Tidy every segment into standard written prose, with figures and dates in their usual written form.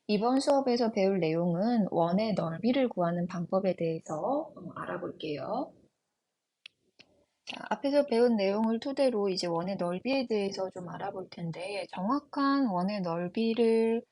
이번 수업에서 배울 내용은 원의 넓이를 구하는 방법에 대해서 알아볼게요. 자, 앞에서 배운 내용을 토대로 이제 원의 넓이에 대해서 좀 알아볼 텐데, 정확한 원의 넓이를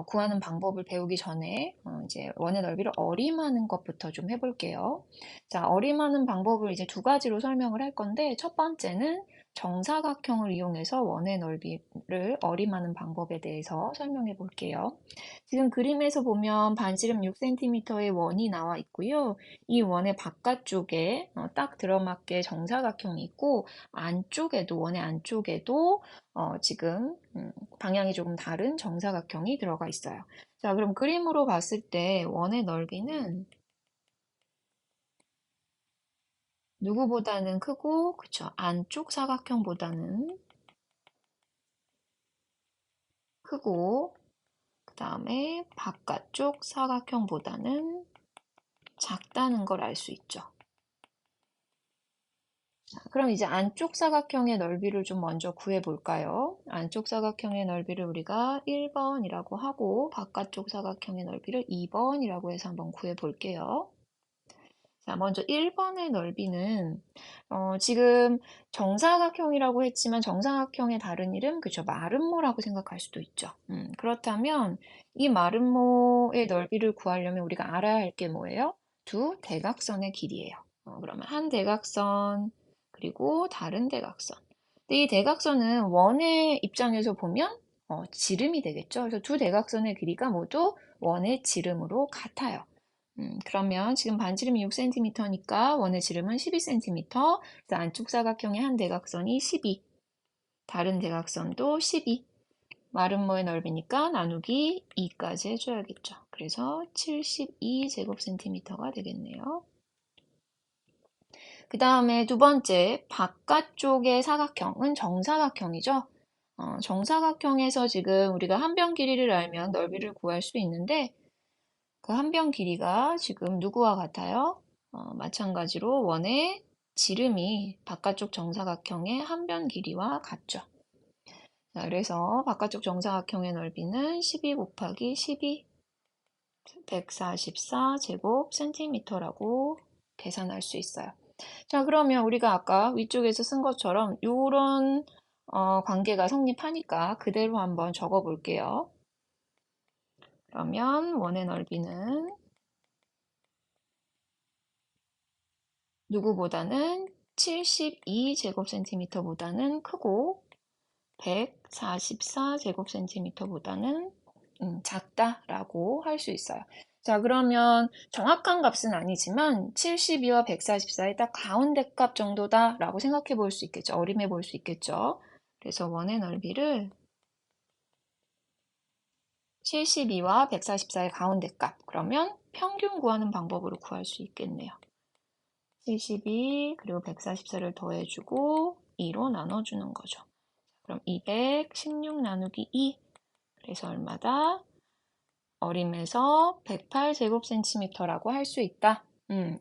구하는 방법을 배우기 전에 이제 원의 넓이를 어림하는 것부터 좀 해볼게요. 자, 어림하는 방법을 이제 두 가지로 설명을 할 건데, 첫 번째는 정사각형을 이용해서 원의 넓이를 어림하는 방법에 대해서 설명해 볼게요. 지금 그림에서 보면 반지름 6cm의 원이 나와 있고요. 이 원의 바깥쪽에 딱 들어맞게 정사각형이 있고 안쪽에도 원의 안쪽에도 지금 방향이 조금 다른 정사각형이 들어가 있어요. 자, 그럼 그림으로 봤을 때 원의 넓이는 누구보다는 크고, 그쵸? 안쪽 사각형보다는 크고, 그 다음에 바깥쪽 사각형보다는 작다는 걸 알 수 있죠. 그럼 이제 안쪽 사각형의 넓이를 좀 먼저 구해 볼까요? 안쪽 사각형의 넓이를 우리가 1번이라고 하고 바깥쪽 사각형의 넓이를 2번이라고 해서 한번 구해 볼게요. 자, 먼저 1번의 넓이는 지금 정사각형이라고 했지만 정사각형의 다른 이름, 그죠? 마름모라고 생각할 수도 있죠. 그렇다면 이 마름모의 넓이를 구하려면 우리가 알아야 할 게 뭐예요? 두 대각선의 길이에요. 그러면 한 대각선 그리고 다른 대각선. 근데 이 대각선은 원의 입장에서 보면 지름이 되겠죠. 그래서 두 대각선의 길이가 모두 원의 지름으로 같아요. 그러면 지금 반지름이 6cm니까 원의 지름은 12cm. 그래서 안쪽 사각형의 한 대각선이 12, 다른 대각선도 12. 마름모의 넓이니까 나누기 2까지 해줘야겠죠. 그래서 72제곱cm가 되겠네요. 그 다음에 두 번째, 바깥쪽의 사각형은 정사각형이죠. 정사각형에서 지금 우리가 한 변 길이를 알면 넓이를 구할 수 있는데 그 한 변 길이가 지금 누구와 같아요? 마찬가지로 원의 지름이 바깥쪽 정사각형의 한 변 길이와 같죠. 자, 그래서 바깥쪽 정사각형의 넓이는 12 곱하기 12, 144제곱센티미터라고 계산할 수 있어요. 자, 그러면 우리가 아까 위쪽에서 쓴 것처럼 이런 관계가 성립하니까 그대로 한번 적어 볼게요. 그러면 원의 넓이는 누구보다는 72제곱센티미터보다는 크고 144제곱센티미터보다는 작다라고 할 수 있어요. 자, 그러면 정확한 값은 아니지만 72와 144의 딱 가운데 값 정도다라고 생각해 볼 수 있겠죠. 어림해 볼 수 있겠죠. 그래서 원의 넓이를 72와 144의 가운데 값, 그러면 평균 구하는 방법으로 구할 수 있겠네요. 72 그리고 144를 더해주고 2로 나눠주는 거죠. 그럼 216 나누기 2, 그래서 얼마다? 어림에서 108제곱센티미터라고 할 수 있다.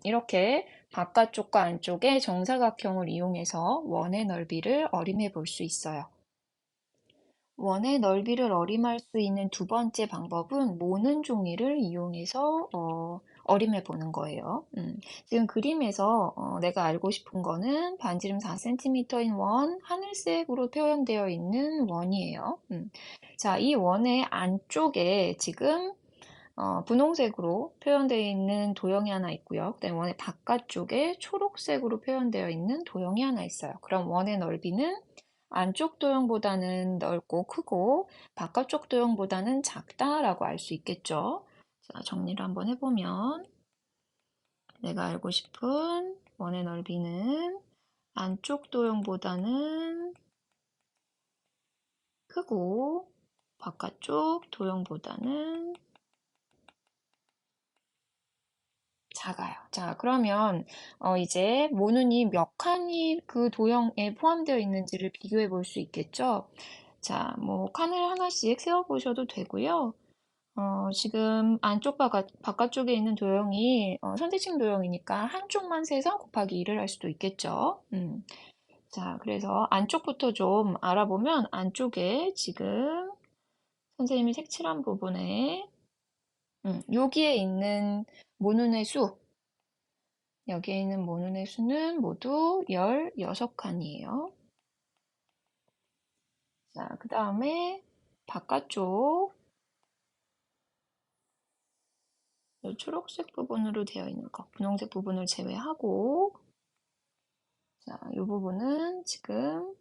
이렇게 바깥쪽과 안쪽의 정사각형을 이용해서 원의 넓이를 어림해 볼 수 있어요. 원의 넓이를 어림할 수 있는 두 번째 방법은 모는 종이를 이용해서 어림해 보는 거예요. 지금 그림에서 내가 알고 싶은 거는 반지름 4cm인 원, 하늘색으로 표현되어 있는 원이에요. 자, 이 원의 안쪽에 지금 분홍색으로 표현되어 있는 도형이 하나 있고요. 그다음에 원의 바깥쪽에 초록색으로 표현되어 있는 도형이 하나 있어요. 그럼 원의 넓이는 안쪽 도형보다는 넓고 크고 바깥쪽 도형보다는 작다라고 알 수 있겠죠. 자, 정리를 한번 해보면 내가 알고 싶은 원의 넓이는 안쪽 도형보다는 크고 바깥쪽 도형보다는 작아요. 자, 그러면 이제 모눈이 몇 칸이 그 도형에 포함되어 있는지를 비교해 볼 수 있겠죠? 자, 뭐 칸을 하나씩 세워 보셔도 되고요. 지금 안쪽 바깥쪽에 있는 도형이 선택식 도형이니까 한쪽만 세서 곱하기 2를 할 수도 있겠죠. 자, 그래서 안쪽부터 좀 알아보면 안쪽에 지금 선생님이 색칠한 부분에 여기에 있는 모눈의 수, 여기에 있는 모눈의 수는 모두 16칸이에요. 자, 그 다음에 바깥쪽 이 초록색 부분으로 되어 있는 거, 분홍색 부분을 제외하고 자, 이 부분은 지금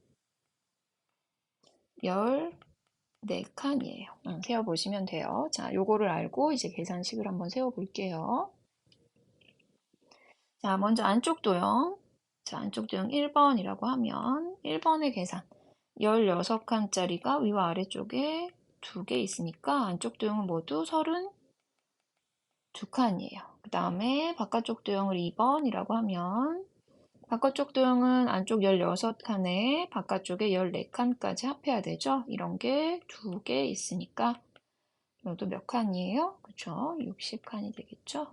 14칸이에요. 세어보시면 돼요. 자, 요거를 알고 이제 계산식을 한번 세워볼게요. 자, 먼저 안쪽 도형. 자, 안쪽 도형 1번이라고 하면 1번의 계산. 16칸짜리가 위와 아래쪽에 2개 있으니까 안쪽 도형은 모두 32칸이에요. 그 다음에 바깥쪽 도형을 2번이라고 하면 바깥쪽 도형은 안쪽 16칸에 바깥쪽에 14칸까지 합해야 되죠. 이런 게 2개 있으니까 이것도 몇 칸이에요? 그쵸? 60칸이 되겠죠?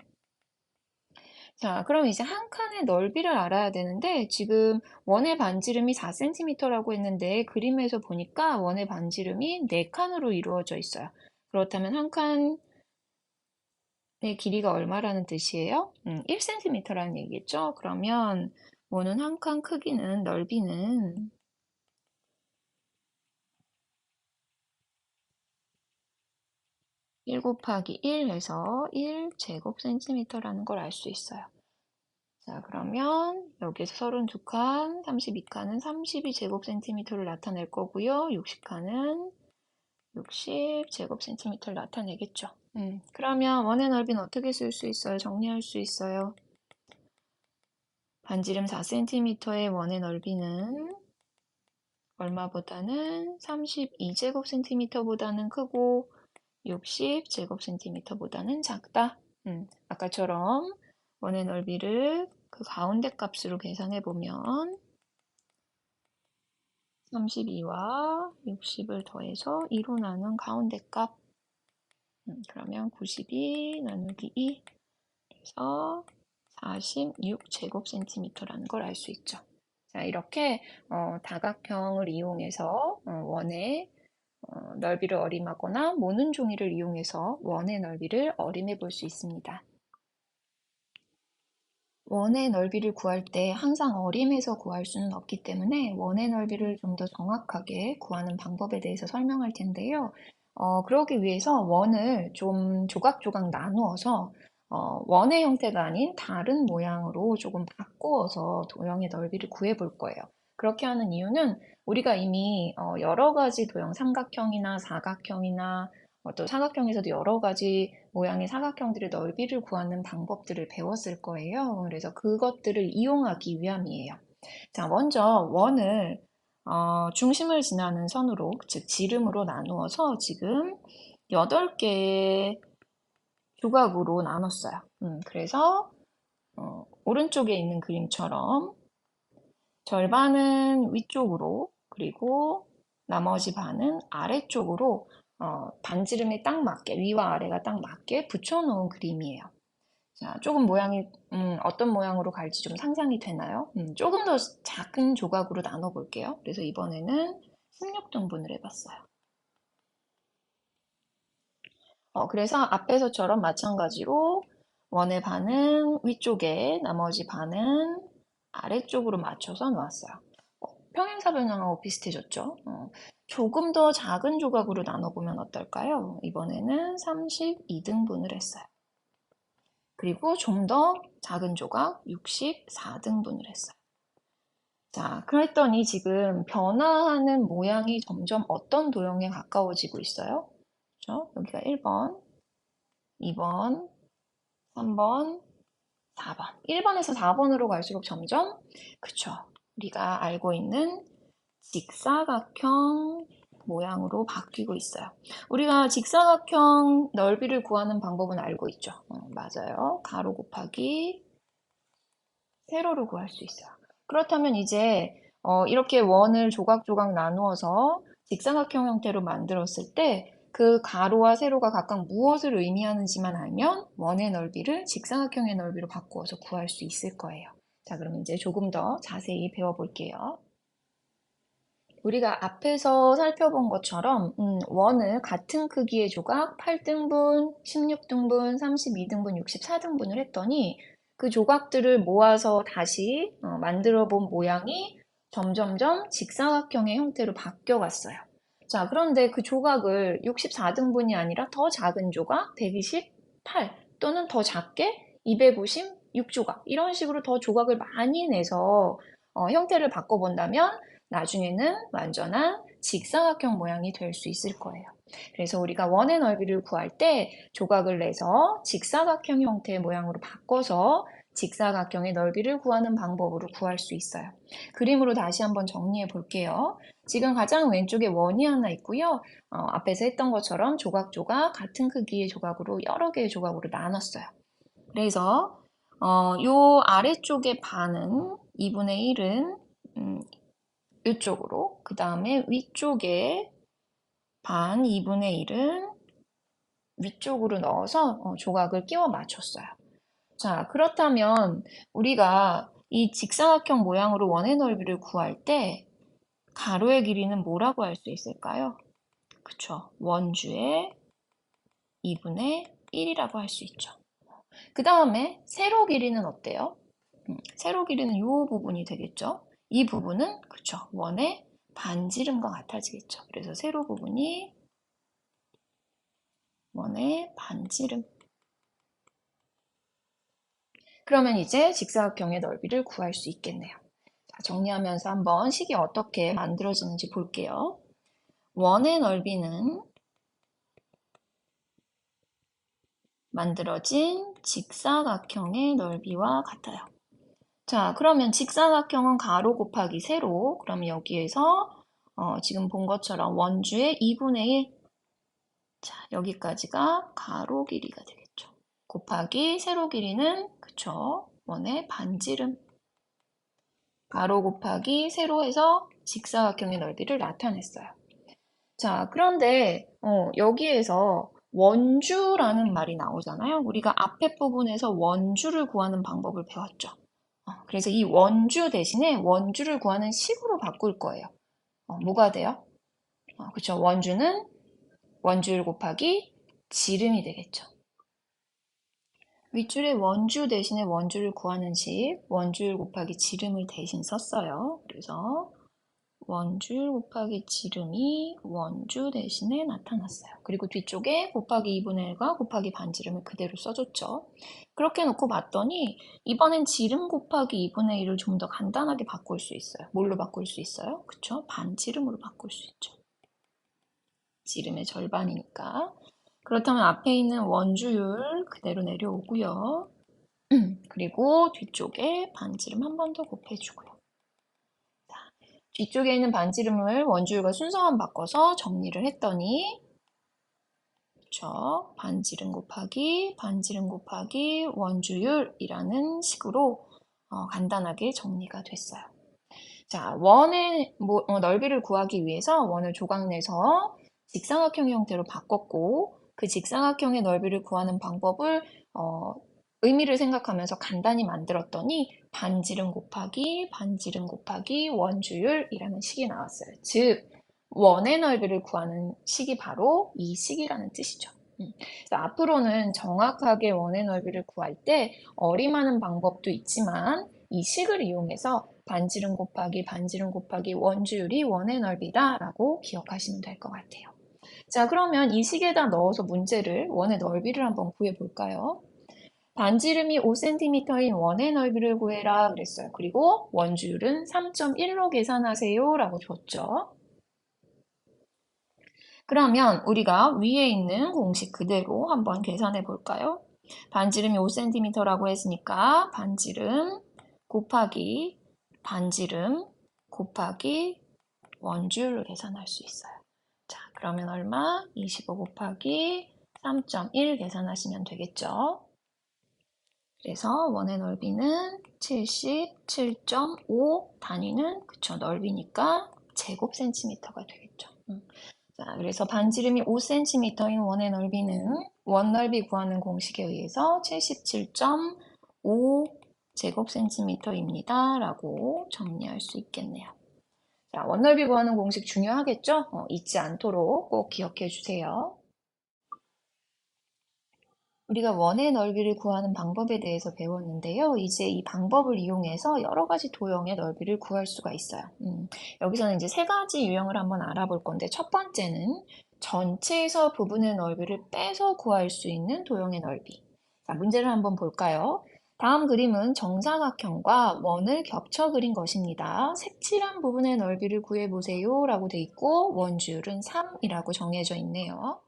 자, 그럼 이제 한 칸의 넓이를 알아야 되는데 지금 원의 반지름이 4cm라고 했는데 그림에서 보니까 원의 반지름이 4칸으로 이루어져 있어요. 그렇다면 한 칸의 길이가 얼마라는 뜻이에요? 1cm라는 얘기겠죠? 그러면 원은 한 칸 크기는 넓이는 1 곱하기 1 해서 1제곱센티미터라는 걸 알 수 있어요. 자, 그러면 여기에서 32칸, 32칸은 32제곱센티미터를 나타낼 거고요. 60칸은 60제곱센티미터를 나타내겠죠. 그러면 원의 넓이는 어떻게 쓸 수 있어요? 정리할 수 있어요. 반지름 4cm의 원의 넓이는 얼마보다는 32제곱센티미터보다는 크고 60제곱센티미터보다는 작다. 아까처럼 원의 넓이를 그 가운데 값으로 계산해 보면 32와 60을 더해서 2로 나눈 가운데 값. 그러면 92 나누기 2 그래서 46제곱센티미터라는 걸 알 수 있죠. 자, 이렇게 다각형을 이용해서 원의 넓이를 어림하거나 모눈 종이를 이용해서 원의 넓이를 어림해 볼 수 있습니다. 원의 넓이를 구할 때 항상 어림해서 구할 수는 없기 때문에 원의 넓이를 좀 더 정확하게 구하는 방법에 대해서 설명할 텐데요. 그러기 위해서 원을 좀 조각조각 나누어서 원의 형태가 아닌 다른 모양으로 조금 바꾸어서 도형의 넓이를 구해 볼 거예요. 그렇게 하는 이유는 우리가 이미 여러 가지 도형, 삼각형이나 사각형이나 또 사각형에서도 여러 가지 모양의 사각형들의 넓이를 구하는 방법들을 배웠을 거예요. 그래서 그것들을 이용하기 위함이에요. 자, 먼저 원을 중심을 지나는 선으로, 즉 지름으로 나누어서 지금 8개의 조각으로 나눴어요. 그래서 오른쪽에 있는 그림처럼 절반은 위쪽으로 그리고 나머지 반은 아래쪽으로 반지름에 딱 맞게 위와 아래가 딱 맞게 붙여놓은 그림이에요. 자, 조금 모양이 어떤 모양으로 갈지 좀 상상이 되나요? 조금 더 작은 조각으로 나눠 볼게요. 그래서 이번에는 16등분을 해봤어요. 그래서 앞에서처럼 마찬가지로 원의 반은 위쪽에 나머지 반은 아래쪽으로 맞춰서 놓았어요. 평행사변형하고 비슷해졌죠? 조금 더 작은 조각으로 나눠보면 어떨까요? 이번에는 32등분을 했어요. 그리고 좀 더 작은 조각 64등분을 했어요. 자, 그랬더니 지금 변화하는 모양이 점점 어떤 도형에 가까워지고 있어요? 그렇죠? 여기가 1번, 2번, 3번, 4번. 1번에서 4번으로 갈수록 점점, 그쵸. 우리가 알고 있는 직사각형 모양으로 바뀌고 있어요. 우리가 직사각형 넓이를 구하는 방법은 알고 있죠. 맞아요. 가로 곱하기 세로로 구할 수 있어요. 그렇다면 이제 이렇게 원을 조각조각 나누어서 직사각형 형태로 만들었을 때 그 가로와 세로가 각각 무엇을 의미하는지만 알면 원의 넓이를 직사각형의 넓이로 바꾸어서 구할 수 있을 거예요. 자, 그럼 이제 조금 더 자세히 배워볼게요. 우리가 앞에서 살펴본 것처럼 원을 같은 크기의 조각 8등분, 16등분, 32등분, 64등분을 했더니 그 조각들을 모아서 다시 만들어 본 모양이 점점점 직사각형의 형태로 바뀌어 갔어요. 자, 그런데 그 조각을 64등분이 아니라 더 작은 조각 128 또는 더 작게 256조각 이런 식으로 더 조각을 많이 내서 형태를 바꿔본다면 나중에는 완전한 직사각형 모양이 될 수 있을 거예요. 그래서 우리가 원의 넓이를 구할 때 조각을 내서 직사각형 형태의 모양으로 바꿔서 직사각형의 넓이를 구하는 방법으로 구할 수 있어요. 그림으로 다시 한번 정리해 볼게요. 지금 가장 왼쪽에 원이 하나 있고요. 앞에서 했던 것처럼 조각조각 같은 크기의 조각으로 여러 개의 조각으로 나눴어요. 그래서 요 아래쪽의 반은 2분의 1은 이쪽으로, 그 다음에 위쪽에 반 2분의 1은 위쪽으로 넣어서 조각을 끼워 맞췄어요. 자, 그렇다면 우리가 이 직사각형 모양으로 원의 넓이를 구할 때 가로의 길이는 뭐라고 할 수 있을까요? 그쵸. 원주의 2분의 1이라고 할 수 있죠. 그 다음에 세로 길이는 어때요? 세로 길이는 이 부분이 되겠죠. 이 부분은 그쵸. 원의 반지름과 같아지겠죠. 그래서 세로 부분이 원의 반지름. 그러면 이제 직사각형의 넓이를 구할 수 있겠네요. 자, 정리하면서 한번 식이 어떻게 만들어지는지 볼게요. 원의 넓이는 만들어진 직사각형의 넓이와 같아요. 자, 그러면 직사각형은 가로 곱하기 세로. 그럼 여기에서 지금 본 것처럼 원주의 2분의 1. 자, 여기까지가 가로 길이가 되겠죠. 곱하기 세로 길이는 그쵸. 원의 반지름. 가로 곱하기 세로에서 직사각형의 넓이를 나타냈어요. 자, 그런데 여기에서 원주라는 말이 나오잖아요. 우리가 앞에 부분에서 원주를 구하는 방법을 배웠죠. 그래서 이 원주 대신에 원주를 구하는 식으로 바꿀 거예요. 뭐가 돼요? 그쵸. 원주는 원주율 곱하기 지름이 되겠죠. 윗줄에 원주 대신에 원주를 구하는 식, 원주율 곱하기 지름을 대신 썼어요. 그래서 원주율 곱하기 지름이 원주 대신에 나타났어요. 그리고 뒤쪽에 곱하기 2분의 1과 곱하기 반지름을 그대로 써줬죠. 그렇게 놓고 봤더니 이번엔 지름 곱하기 2분의 1을 좀 더 간단하게 바꿀 수 있어요. 뭘로 바꿀 수 있어요? 그쵸? 반지름으로 바꿀 수 있죠. 지름의 절반이니까. 그렇다면 앞에 있는 원주율 그대로 내려오고요. 그리고 뒤쪽에 반지름 한 번 더 곱해주고요. 뒤쪽에 있는 반지름을 원주율과 순서만 바꿔서 정리를 했더니 그쵸? 반지름 곱하기 원주율이라는 식으로 간단하게 정리가 됐어요. 자, 원의 넓이를 구하기 위해서 원을 조각 내서 직사각형 형태로 바꿨고 그 직사각형의 넓이를 구하는 방법을 의미를 생각하면서 간단히 만들었더니 반지름 곱하기 원주율이라는 식이 나왔어요. 즉 원의 넓이를 구하는 식이 바로 이 식이라는 뜻이죠. 그래서 앞으로는 정확하게 원의 넓이를 구할 때 어림하는 방법도 있지만 이 식을 이용해서 반지름 곱하기 원주율이 원의 넓이다 라고 기억하시면 될 것 같아요. 자, 그러면 이 식에다 넣어서 문제를 원의 넓이를 한번 구해 볼까요? 반지름이 5cm인 원의 넓이를 구해라 그랬어요. 그리고 원주율은 3.1로 계산하세요 라고 줬죠. 그러면 우리가 위에 있는 공식 그대로 한번 계산해 볼까요? 반지름이 5cm라고 했으니까 반지름 곱하기 반지름 곱하기 원주율로 계산할 수 있어요. 자, 그러면 얼마? 25 곱하기 3.1 계산하시면 되겠죠. 그래서 원의 넓이는 77.5, 단위는 그쵸 넓이니까 제곱 센티미터가 되겠죠. 자, 그래서 반지름이 5cm인 원의 넓이는 원 넓이 구하는 공식에 의해서 77.5 제곱 센티미터입니다. 라고 정리할 수 있겠네요. 자, 원넓이 구하는 공식 중요하겠죠? 잊지 않도록 꼭 기억해 주세요. 우리가 원의 넓이를 구하는 방법에 대해서 배웠는데요. 이제 이 방법을 이용해서 여러 가지 도형의 넓이를 구할 수가 있어요. 여기서는 이제 세 가지 유형을 한번 알아볼 건데, 첫 번째는 전체에서 부분의 넓이를 빼서 구할 수 있는 도형의 넓이. 자, 문제를 한번 볼까요? 다음 그림은 정사각형과 원을 겹쳐 그린 것입니다. 색칠한 부분의 넓이를 구해보세요 라고 돼 있고, 원주율은 3이라고 정해져 있네요.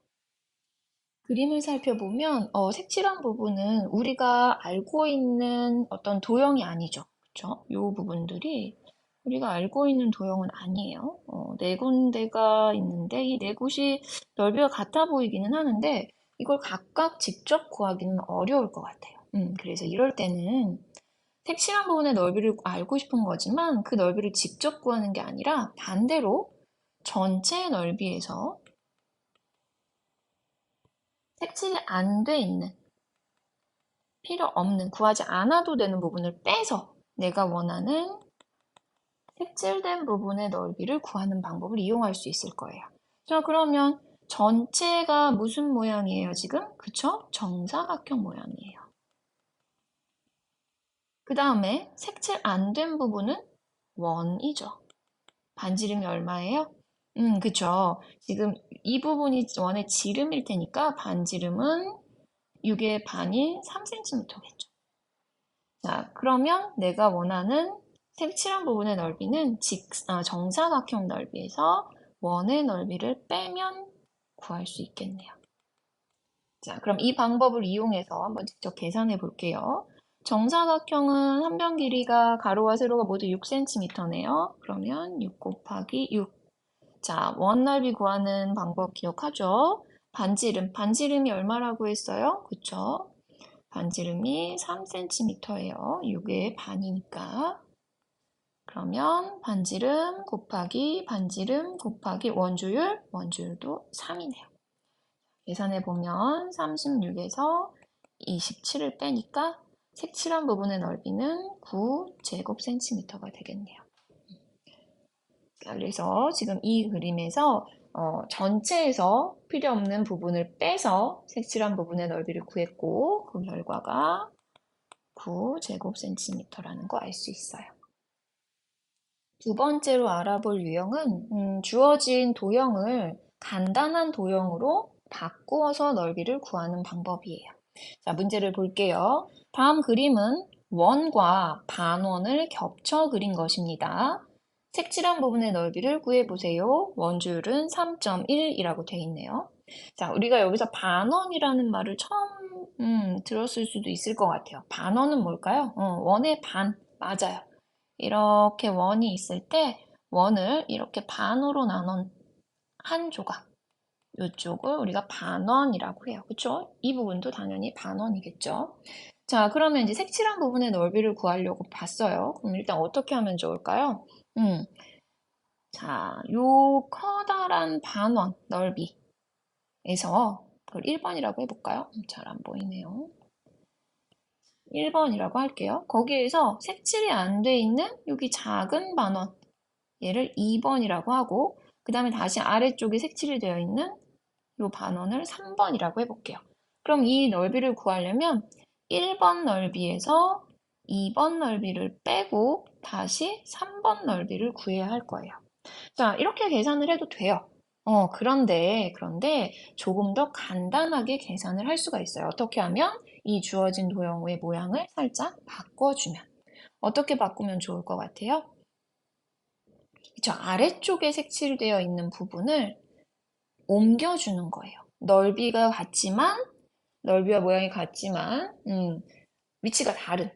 그림을 살펴보면 색칠한 부분은 우리가 알고 있는 어떤 도형이 아니죠. 그렇죠? 이 부분들이 우리가 알고 있는 도형은 아니에요. 네 군데가 있는데 이 네 곳이 넓이가 같아 보이기는 하는데 이걸 각각 직접 구하기는 어려울 것 같아요. 그래서 이럴 때는 색칠한 부분의 넓이를 알고 싶은 거지만 그 넓이를 직접 구하는 게 아니라 반대로 전체 넓이에서 색칠이 안 돼 있는 필요 없는, 구하지 않아도 되는 부분을 빼서 내가 원하는 색칠된 부분의 넓이를 구하는 방법을 이용할 수 있을 거예요. 자, 그러면 전체가 무슨 모양이에요, 지금? 그쵸? 정사각형 모양이에요. 그 다음에 색칠 안 된 부분은 원이죠. 반지름이 얼마예요? 그쵸. 지금 이 부분이 원의 지름일 테니까 반지름은 6의 반이 3cm겠죠. 자, 그러면 내가 원하는 색칠한 부분의 넓이는 정사각형 넓이에서 원의 넓이를 빼면 구할 수 있겠네요. 자, 그럼 이 방법을 이용해서 한번 직접 계산해 볼게요. 정사각형은 한 변 길이가 가로와 세로가 모두 6cm네요. 그러면 6 곱하기 6. 자, 원 넓이 구하는 방법 기억하죠? 반지름이 얼마라고 했어요? 그쵸? 반지름이 3cm예요. 6의 반이니까. 그러면 반지름 곱하기 반지름 곱하기 원주율도 3이네요. 계산해보면 36에서 27을 빼니까 색칠한 부분의 넓이는 9제곱센티미터가 되겠네요. 그래서 지금 이 그림에서 전체에서 필요 없는 부분을 빼서 색칠한 부분의 넓이를 구했고 그 결과가 9제곱센티미터라는 거 알 수 있어요. 두 번째로 알아볼 유형은 주어진 도형을 간단한 도형으로 바꾸어서 넓이를 구하는 방법이에요. 자, 문제를 볼게요. 다음 그림은 원과 반원을 겹쳐 그린 것입니다. 색칠한 부분의 넓이를 구해보세요. 원주율은 3.1이라고 되어 있네요. 자, 우리가 여기서 반원이라는 말을 처음 들었을 수도 있을 것 같아요. 반원은 뭘까요? 원의 반, 맞아요. 이렇게 원이 있을 때 원을 이렇게 반으로 나눈 한 조각, 이쪽을 우리가 반원이라고 해요. 그쵸? 이 부분도 당연히 반원이겠죠. 자, 그러면 이제 색칠한 부분의 넓이를 구하려고 봤어요. 그럼 일단 어떻게 하면 좋을까요? 자, 요 커다란 반원 넓이에서 그걸 1번이라고 해볼까요? 잘 안 보이네요. 1번이라고 할게요. 거기에서 색칠이 안 돼 있는 여기 작은 반원, 얘를 2번이라고 하고, 그 다음에 다시 아래쪽에 색칠이 되어 있는 이 반원을 3번이라고 해볼게요. 그럼 이 넓이를 구하려면 1번 넓이에서 2번 넓이를 빼고 다시 3번 넓이를 구해야 할 거예요. 자, 이렇게 계산을 해도 돼요. 그런데 조금 더 간단하게 계산을 할 수가 있어요. 어떻게 하면 이 주어진 도형의 모양을 살짝 바꿔주면. 어떻게 바꾸면 좋을 것 같아요? 저 아래쪽에 색칠되어 있는 부분을 옮겨주는 거예요. 넓이와 모양이 같지만, 위치가 다른.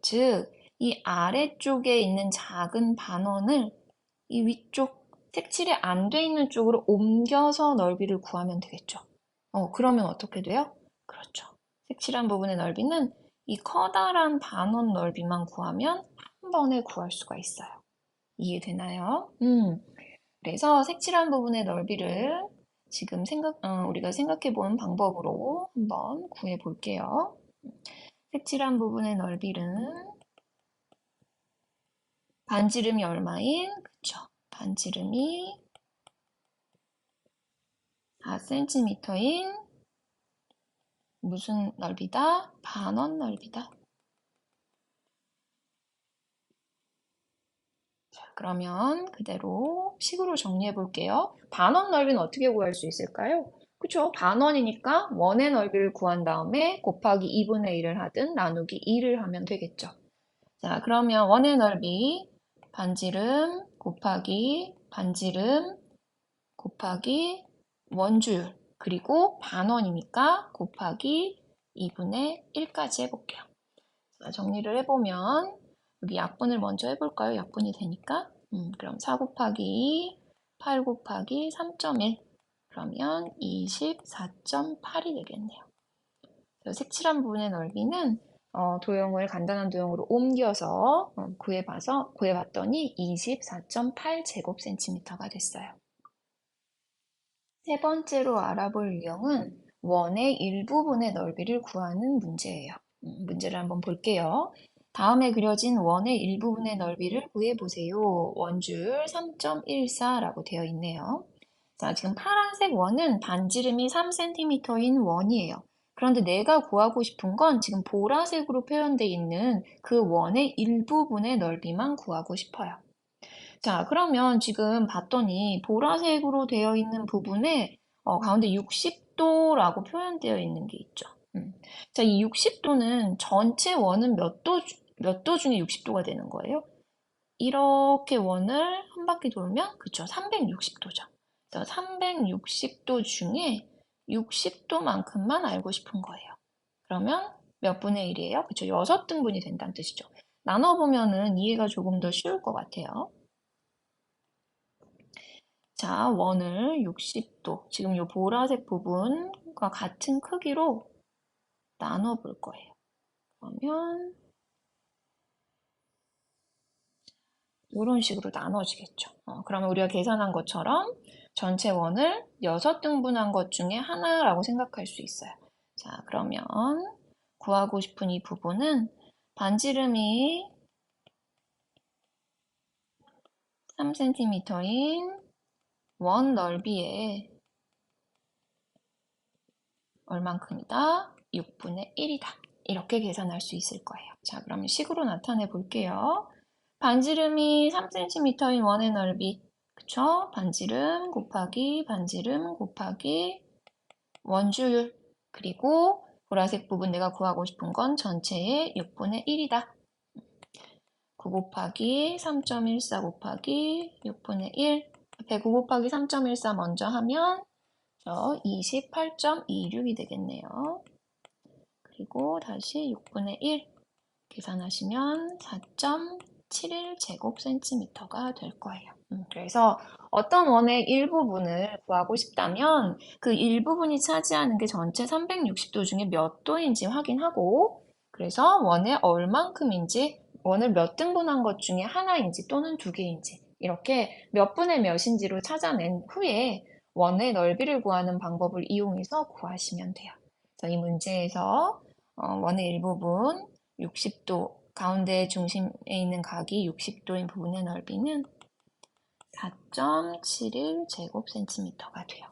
즉, 이 아래쪽에 있는 작은 반원을 이 위쪽 색칠이 안 돼 있는 쪽으로 옮겨서 넓이를 구하면 되겠죠. 그러면 어떻게 돼요? 그렇죠. 색칠한 부분의 넓이는 이 커다란 반원 넓이만 구하면 한 번에 구할 수가 있어요. 이해되나요? 그래서 색칠한 부분의 넓이를 지금 우리가 생각해 본 방법으로 한번 구해 볼게요. 색칠한 부분의 넓이는 반지름이 얼마인? 그쵸. 반지름이 4cm인 무슨 넓이다? 반원 넓이다. 자, 그러면 그대로 식으로 정리해 볼게요. 반원 넓이는 어떻게 구할 수 있을까요? 그쵸? 반원이니까 원의 넓이를 구한 다음에 곱하기 2분의 1을 하든 나누기 2를 하면 되겠죠. 자, 그러면 원의 넓이 반지름 곱하기 반지름 곱하기 원주율 그리고 반원이니까 곱하기 2분의 1까지 해볼게요. 자, 정리를 해보면 여기 약분을 먼저 해볼까요? 약분이 되니까 그럼 4 곱하기 8 곱하기 3.1 그러면 24.8이 되겠네요. 색칠한 부분의 넓이는 도형을 간단한 도형으로 옮겨서 구해봤더니 24.8제곱센티미터가 됐어요. 세 번째로 알아볼 유형은 원의 일부분의 넓이를 구하는 문제예요. 문제를 한번 볼게요. 다음에 그려진 원의 일부분의 넓이를 구해보세요. 원줄 3.14라고 되어 있네요. 자, 지금 파란색 원은 반지름이 3cm인 원이에요. 그런데 내가 구하고 싶은 건 지금 보라색으로 표현되어 있는 그 원의 일부분의 넓이만 구하고 싶어요. 자, 그러면 지금 봤더니 보라색으로 되어 있는 부분에 가운데 60도라고 표현되어 있는 게 있죠. 자, 이 60도는 전체 원은 몇 도 중에 60도가 되는 거예요? 이렇게 원을 한 바퀴 돌면, 그쵸, 360도죠. 360도 중에 60도만큼만 알고 싶은 거예요. 그러면 몇 분의 1이에요? 그쵸, 6등분이 된다는 뜻이죠. 나눠보면은 이해가 조금 더 쉬울 것 같아요. 자, 원을 60도, 지금 이 보라색 부분과 같은 크기로 나눠 볼 거예요. 그러면 이런 식으로 나눠지겠죠. 그러면 우리가 계산한 것처럼 전체 원을 6등분한 것 중에 하나라고 생각할 수 있어요. 자, 그러면 구하고 싶은 이 부분은 반지름이 3cm인 원 넓이에 얼만큼이다? 6분의 1이다. 이렇게 계산할 수 있을 거예요. 자, 그러면 식으로 나타내 볼게요. 반지름이 3cm인 원의 넓이, 그쵸? 반지름 곱하기 반지름 곱하기 원주율, 그리고 보라색 부분 내가 구하고 싶은 건 전체의 6분의 1이다. 9 곱하기 3.14 곱하기 6분의 1, 109 곱하기 3.14 먼저 하면 28.26이 되겠네요. 그리고 다시 6분의 1 계산하시면 4.71제곱센티미터가 될 거예요. 그래서 어떤 원의 일부분을 구하고 싶다면 그 일부분이 차지하는 게 전체 360도 중에 몇 도인지 확인하고 그래서 원의 얼만큼인지 원을 몇 등분한 것 중에 하나인지 또는 두 개인지 이렇게 몇 분의 몇인지로 찾아낸 후에 원의 넓이를 구하는 방법을 이용해서 구하시면 돼요. 이 문제에서 원의 일부분 60도, 가운데 중심에 있는 각이 60도인 부분의 넓이는 4.71제곱센티미터가 돼요.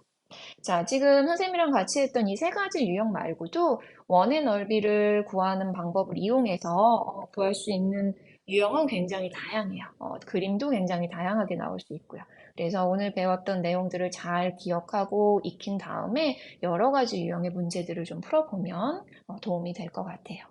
자, 지금 선생님이랑 같이 했던 이 세 가지 유형 말고도 원의 넓이를 구하는 방법을 이용해서 구할 수 있는 유형은 굉장히 다양해요. 그림도 굉장히 다양하게 나올 수 있고요. 그래서 오늘 배웠던 내용들을 잘 기억하고 익힌 다음에 여러 가지 유형의 문제들을 좀 풀어보면 도움이 될 것 같아요.